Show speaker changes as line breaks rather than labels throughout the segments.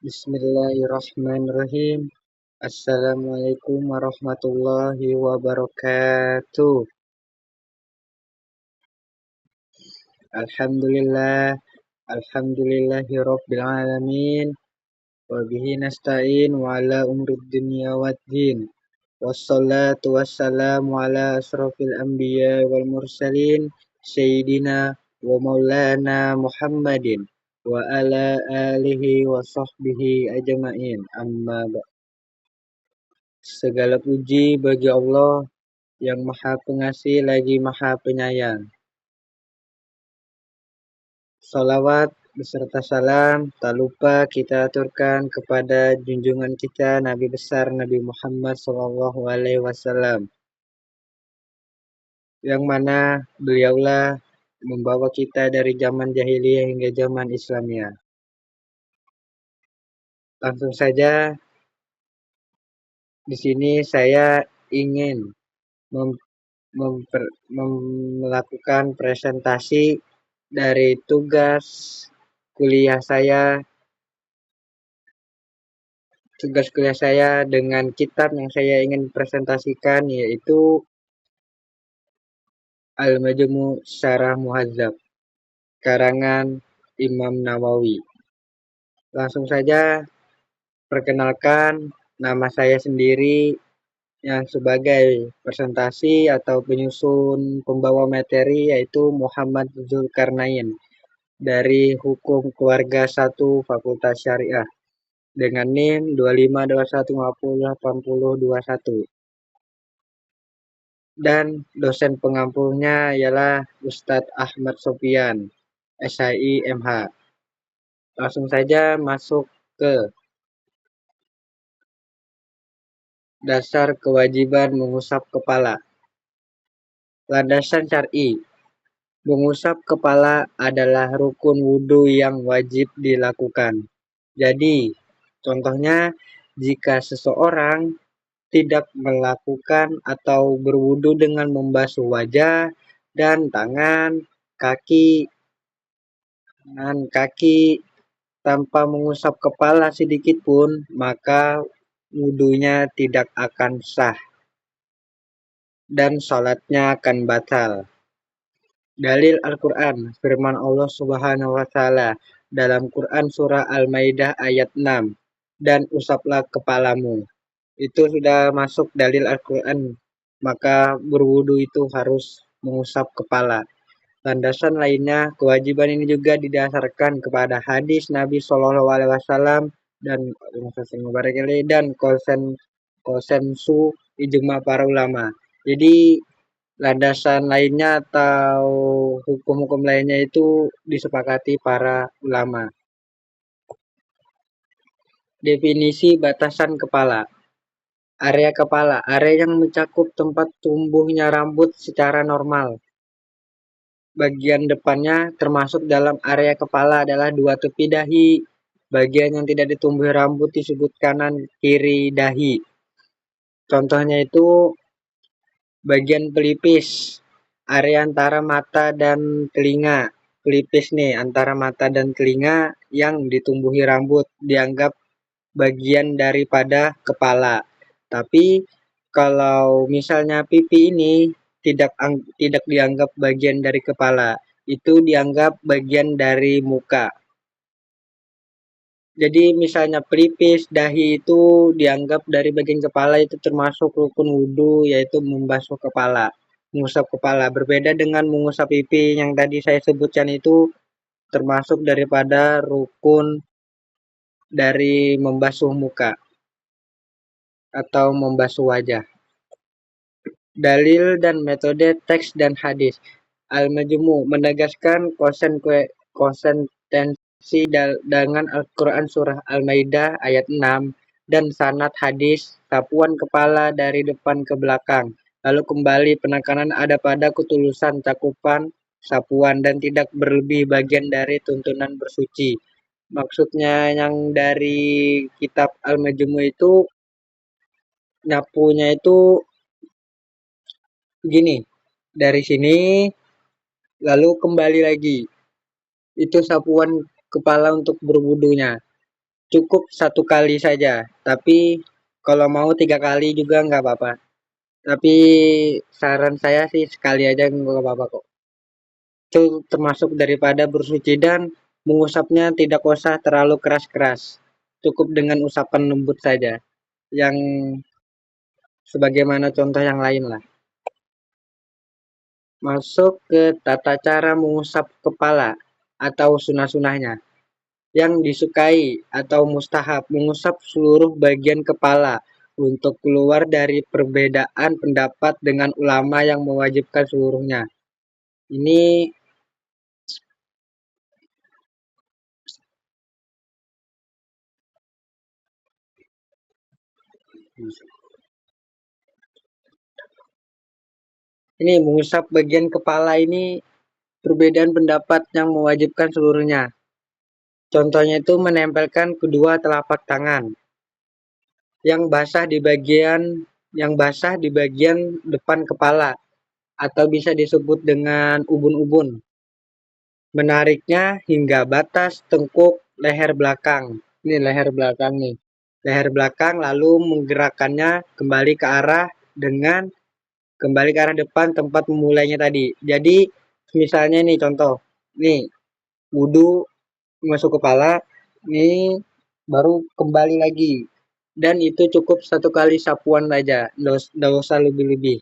Bismillahirrahmanirrahim. Assalamualaikum warahmatullahi wabarakatuh. Alhamdulillah, alhamdulillahi rabbil alamin. Wa bihi nasta'in wa ala umrid dunya waddin. Wassalatu wassalamu ala asrafil anbiya wal mursalin sayyidina wa maulana Muhammadin wa ala alihi wa sahbihi ajma'in. Amma segala puji bagi Allah yang Maha Pengasih lagi Maha Penyayang. Salawat beserta salam tak lupa kita aturkan kepada junjungan kita Nabi besar Nabi Muhammad SAW, yang mana beliaulah membawa kita dari zaman jahiliyah hingga zaman Islamiyah. Langsung saja, di sini saya ingin melakukan presentasi dari tugas kuliah saya dengan kitab yang saya ingin presentasikan, yaitu Al-Majmu' Syarah Muhadzab karangan Imam Nawawi. Langsung saja, perkenalkan nama saya sendiri yang sebagai presentasi atau penyusun pembawa materi, yaitu Muhammad Zulkarnain dari Hukum Keluarga 1 Fakultas Syariah dengan NIM 2521508021. Dan dosen pengampunya ialah Ustadz Ahmad Sofian, SHI MH. Langsung saja masuk ke dasar kewajiban mengusap kepala. Landasan syar'i. Mengusap kepala adalah rukun wudhu yang wajib dilakukan. Jadi, contohnya jika seseorang tidak melakukan atau berwudu dengan membasuh wajah dan tangan, kaki tanpa mengusap kepala sedikit pun, maka wudunya tidak akan sah dan sholatnya akan batal. Dalil Al-Quran, firman Allah Subhanahu wa Ta'ala dalam Quran Surah Al-Maidah ayat 6, dan usaplah kepalamu. Itu sudah masuk dalil Al-Quran, maka berwudu itu harus mengusap kepala. Landasan lainnya, kewajiban ini juga didasarkan kepada hadis Nabi SAW dan konsensus ijma para ulama. Jadi landasan lainnya atau hukum-hukum lainnya itu disepakati para ulama. Definisi batasan kepala. Area kepala, area yang mencakup tempat tumbuhnya rambut secara normal. Bagian depannya termasuk dalam area kepala adalah dua tepi dahi. Bagian yang tidak ditumbuhi rambut disebut kanan kiri dahi. Contohnya itu bagian pelipis, area antara mata dan telinga. Pelipis nih antara mata dan telinga yang ditumbuhi rambut dianggap bagian daripada kepala. Tapi kalau misalnya pipi ini tidak dianggap bagian dari kepala, itu dianggap bagian dari muka. Jadi misalnya pelipis, dahi itu dianggap dari bagian kepala, itu termasuk rukun wudhu, yaitu membasuh kepala, mengusap kepala. Berbeda dengan mengusap pipi yang tadi saya sebutkan, itu termasuk daripada rukun dari membasuh muka atau membasuh wajah. Dalil dan metode teks dan hadis. Al-Majmu' menegaskan konsistensi dengan Al-Quran Surah Al-Maidah ayat 6 dan sanad hadis sapuan kepala dari depan ke belakang. Lalu kembali penekanan ada pada ketulusan cakupan sapuan dan tidak berlebih bagian dari tuntunan bersuci. Maksudnya yang dari kitab Al-Majmu' itu nyapunya itu begini, dari sini lalu kembali lagi, itu sapuan kepala untuk berwudunya. cukup 1 kali saja, tapi kalau mau 3 kali juga nggak apa-apa. Tapi saran saya sih sekali aja nggak apa-apa kok. Itu termasuk daripada bersuci dan mengusapnya tidak usah terlalu keras-keras. Cukup dengan usapan lembut saja. Yang sebagaimana contoh yang lain lah. Masuk ke tata cara mengusap kepala atau sunah-sunahnya. Yang disukai atau mustahab mengusap seluruh bagian kepala untuk keluar dari perbedaan pendapat dengan ulama yang mewajibkan seluruhnya. Ini mengusap bagian kepala ini perbedaan pendapat yang mewajibkan seluruhnya. Contohnya itu menempelkan kedua telapak tangan yang basah di bagian depan kepala atau bisa disebut dengan ubun-ubun. Menariknya hingga batas tengkuk leher belakang. Ini leher belakang nih. Leher belakang lalu menggerakkannya kembali ke arah depan tempat memulainya tadi. Jadi misalnya nih contoh. Nih, wudhu masuk kepala, nih baru kembali lagi. Dan itu cukup 1 kali sapuan saja, nggak usah lebih-lebih.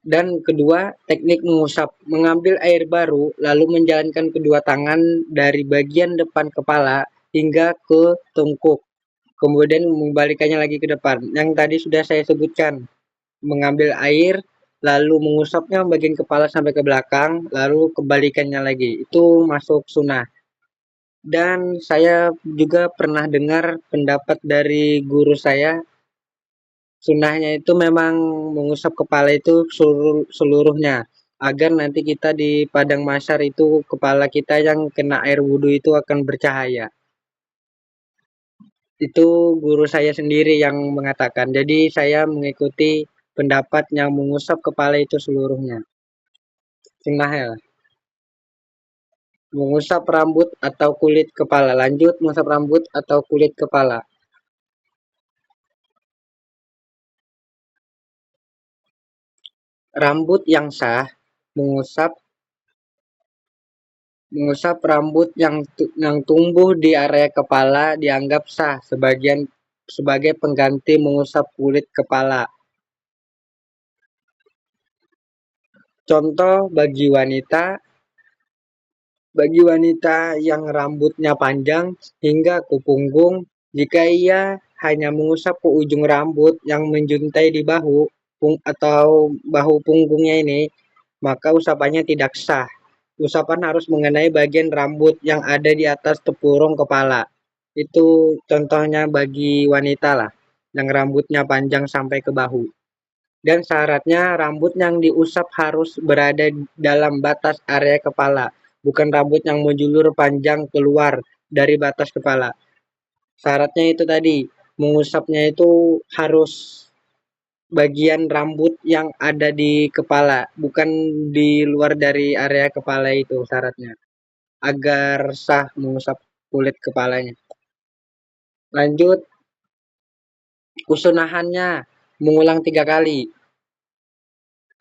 Dan kedua, teknik mengusap. Mengambil air baru, lalu menjalankan kedua tangan dari bagian depan kepala hingga ke tengkuk. Kemudian membalikannya lagi ke depan. Yang tadi sudah saya sebutkan. Mengambil air, lalu mengusapnya bagian kepala sampai ke belakang, lalu kembalikannya lagi. Itu masuk sunnah. Dan saya juga pernah dengar pendapat dari guru saya, sunnahnya itu memang mengusap kepala itu seluruhnya, agar nanti kita di padang mahsyar itu kepala kita yang kena air wudhu itu akan bercahaya. Itu guru saya sendiri yang mengatakan. Jadi saya mengikuti pendapat yang mengusap kepala itu seluruhnya. Sunnah ya. Mengusap rambut atau kulit kepala. Lanjut mengusap rambut atau kulit kepala. Rambut yang sah mengusap mengusap rambut yang tumbuh di area kepala dianggap sah sebagai pengganti mengusap kulit kepala. Contoh bagi wanita yang rambutnya panjang hingga ke punggung, jika ia hanya mengusap ke ujung rambut yang menjuntai di atau bahu punggungnya ini, maka usapannya tidak sah. Usapan harus mengenai bagian rambut yang ada di atas tepurung kepala. Itu contohnya bagi wanita lah, yang rambutnya panjang sampai ke bahu. Dan syaratnya rambut yang diusap harus berada dalam batas area kepala, bukan rambut yang menjulur panjang keluar dari batas kepala. Syaratnya itu tadi, mengusapnya itu harus bagian rambut yang ada di kepala, bukan di luar dari area kepala itu syaratnya, agar sah mengusap kulit kepalanya. Lanjut, kesunahannya mengulang 3 kali.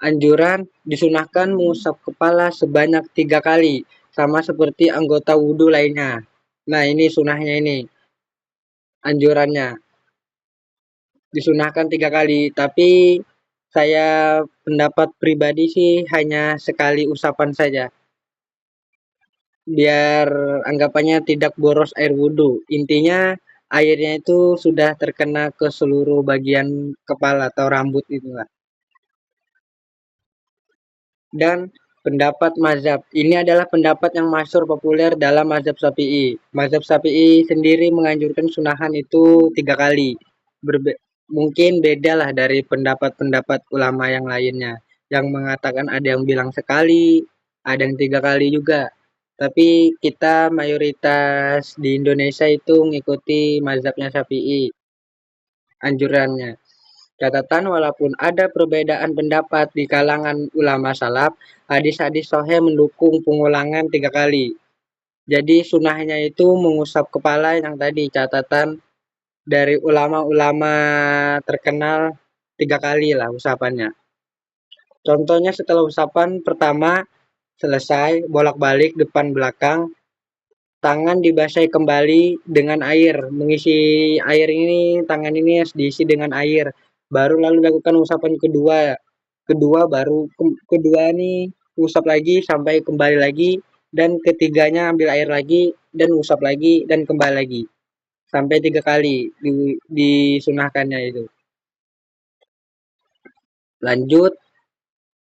Anjuran disunahkan mengusap kepala sebanyak 3 kali, sama seperti anggota wudhu lainnya. Nah ini sunahnya ini, anjurannya. Disunahkan 3 kali, tapi saya pendapat pribadi sih hanya sekali usapan saja. Biar anggapannya tidak boros air wudhu. Intinya airnya itu sudah terkena ke seluruh bagian kepala atau rambut itulah. Dan pendapat mazhab. Ini adalah pendapat yang masyhur populer dalam mazhab Syafi'i. Mazhab Syafi'i sendiri menganjurkan sunahan itu 3 kali. Mungkin beda lah dari pendapat-pendapat ulama yang lainnya. Yang mengatakan ada yang bilang sekali, ada yang 3 kali juga. Tapi kita mayoritas di Indonesia itu mengikuti mazhabnya Syafi'i, anjurannya. Catatan walaupun ada perbedaan pendapat di kalangan ulama salaf, hadis-hadis sahih mendukung pengulangan 3 kali. Jadi sunahnya itu mengusap kepala yang tadi catatan dari ulama-ulama terkenal 3 kali lah usapannya. Contohnya setelah usapan pertama selesai bolak-balik depan belakang, tangan dibasahi kembali dengan air. Mengisi air ini, tangan ini harus diisi dengan air. Baru lalu lakukan usapan kedua. Kedua baru kedua nih usap lagi sampai kembali lagi, dan ketiganya ambil air lagi dan usap lagi dan kembali lagi. Sampai 3 kali disunahkannya itu. Lanjut,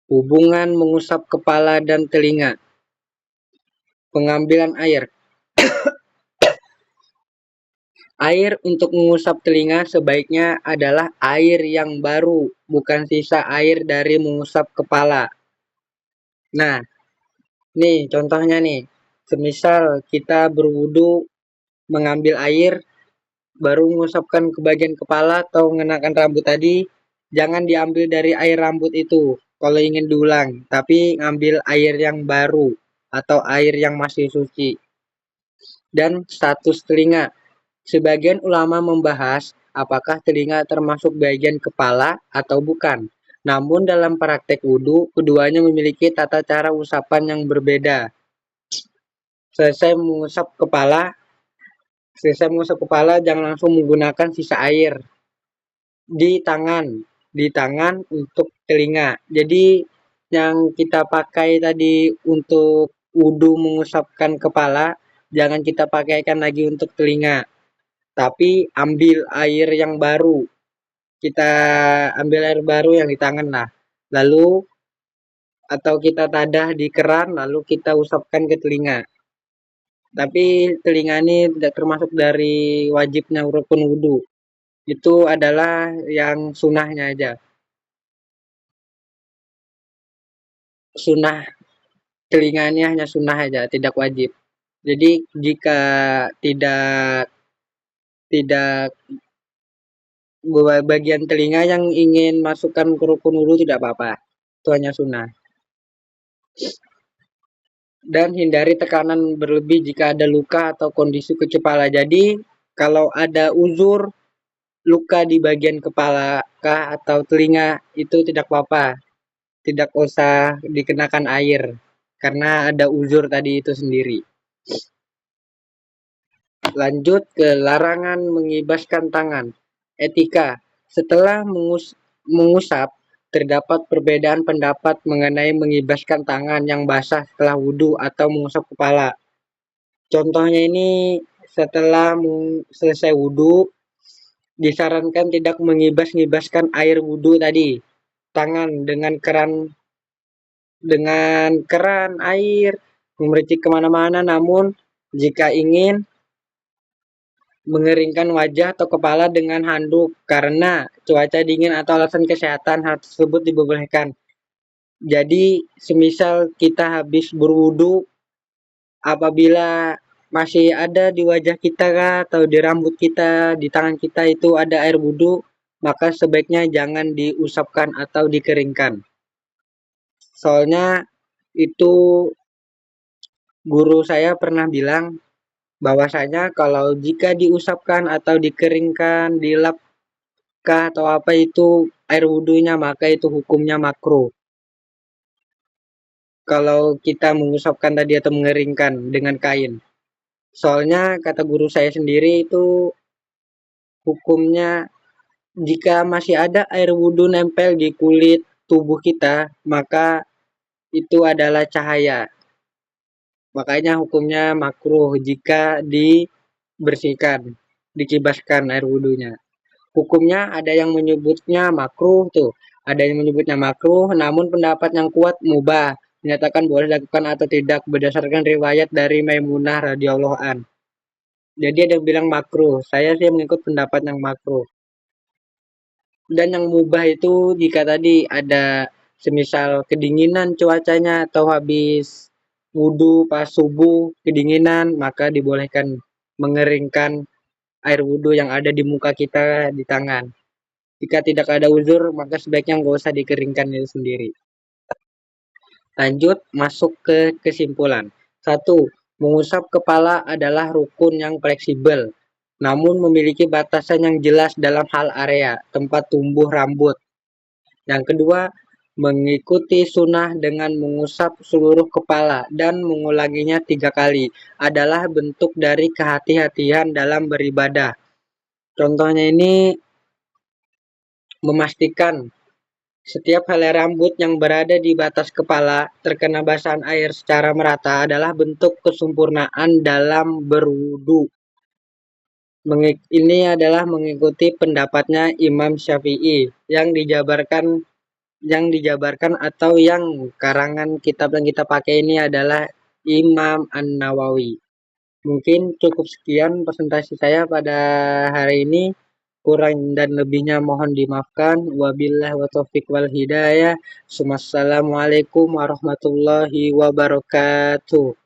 hubungan mengusap kepala dan telinga. Pengambilan air. Air untuk mengusap telinga sebaiknya adalah air yang baru, bukan sisa air dari mengusap kepala. Nah, nih contohnya nih. Semisal kita berwudu mengambil air, baru mengusapkan ke bagian kepala atau mengenakan rambut tadi, jangan diambil dari air rambut itu kalau ingin diulang, tapi ngambil air yang baru atau air yang masih suci. Dan status telinga. Sebagian ulama membahas apakah telinga termasuk bagian kepala atau bukan. Namun dalam praktek wudhu, keduanya memiliki tata cara usapan yang berbeda. Selesai mengusap kepala, jangan langsung menggunakan sisa air di tangan untuk telinga. Jadi yang kita pakai tadi untuk wudhu mengusapkan kepala, jangan kita pakaikan lagi untuk telinga, tapi ambil air yang baru. Kita ambil air baru yang di tangan lah. Lalu atau kita tadah di keran lalu kita usapkan ke telinga. Tapi telinga ini tidak termasuk dari wajibnya rukun wudhu. Itu adalah yang sunahnya aja. Sunah telinga ini hanya sunah aja, tidak wajib. Jadi jika tidak tidak bagian telinga yang ingin masukkan ke rukun wudhu tidak apa-apa. Itu hanya sunah. Dan hindari tekanan berlebih jika ada luka atau kondisi kepala. Jadi kalau ada uzur luka di bagian kepala kah atau telinga itu tidak apa-apa. Tidak usah dikenakan air karena ada uzur tadi itu sendiri. Lanjut ke larangan mengibaskan tangan. Etika. Setelah mengusap, terdapat perbedaan pendapat mengenai mengibaskan tangan yang basah setelah wudhu atau mengusap kepala. Contohnya ini setelah selesai wudhu, disarankan tidak mengibas-ngibaskan air wudhu tadi. Tangan dengan keran air memercik kemana-mana, namun jika ingin mengeringkan wajah atau kepala dengan handuk karena cuaca dingin atau alasan kesehatan, hal tersebut diperbolehkan. Jadi semisal kita habis berwudu, apabila masih ada di wajah kita atau di rambut kita, di tangan kita itu ada air wudu, maka sebaiknya jangan diusapkan atau dikeringkan. Soalnya itu guru saya pernah bilang bahwasanya kalau jika diusapkan atau dikeringkan, dilap atau apa itu air wudhunya, maka itu hukumnya makruh. Kalau kita mengusapkan tadi atau mengeringkan dengan kain. Soalnya kata guru saya sendiri itu hukumnya jika masih ada air wudhu nempel di kulit tubuh kita, maka itu adalah cahaya. Makanya hukumnya makruh jika dibersihkan, dikibaskan air wudhunya. Hukumnya ada yang menyebutnya makruh tuh, ada yang menyebutnya makruh, namun pendapat yang kuat mubah, menyatakan boleh dilakukan atau tidak berdasarkan riwayat dari Maimunah radhiyallahu an. Jadi ada yang bilang makruh, saya sih mengikut pendapat yang makruh. Dan yang mubah itu jika tadi ada semisal kedinginan cuacanya atau habis wudhu pas subuh kedinginan, maka dibolehkan mengeringkan air wudhu yang ada di muka kita di tangan. Jika tidak ada uzur, maka sebaiknya nggak usah dikeringkan itu sendiri. Lanjut masuk ke kesimpulan. 1. Mengusap kepala adalah rukun yang fleksibel, namun memiliki batasan yang jelas dalam hal area tempat tumbuh rambut. Yang kedua, mengikuti sunnah dengan mengusap seluruh kepala dan mengulanginya 3 kali adalah bentuk dari kehati-hatian dalam beribadah. Contohnya ini memastikan setiap helai rambut yang berada di batas kepala terkena basahan air secara merata adalah bentuk kesempurnaan dalam berwudu. Ini adalah mengikuti pendapatnya Imam Syafi'i yang dijabarkan atau yang karangan kitab yang kita pakai ini adalah Imam An-Nawawi. Mungkin cukup sekian presentasi saya pada hari ini. Kurang dan lebihnya mohon dimaafkan. Wabillahi wa taufiq wal hidayah. Wassalamualaikum warahmatullahi wabarakatuh.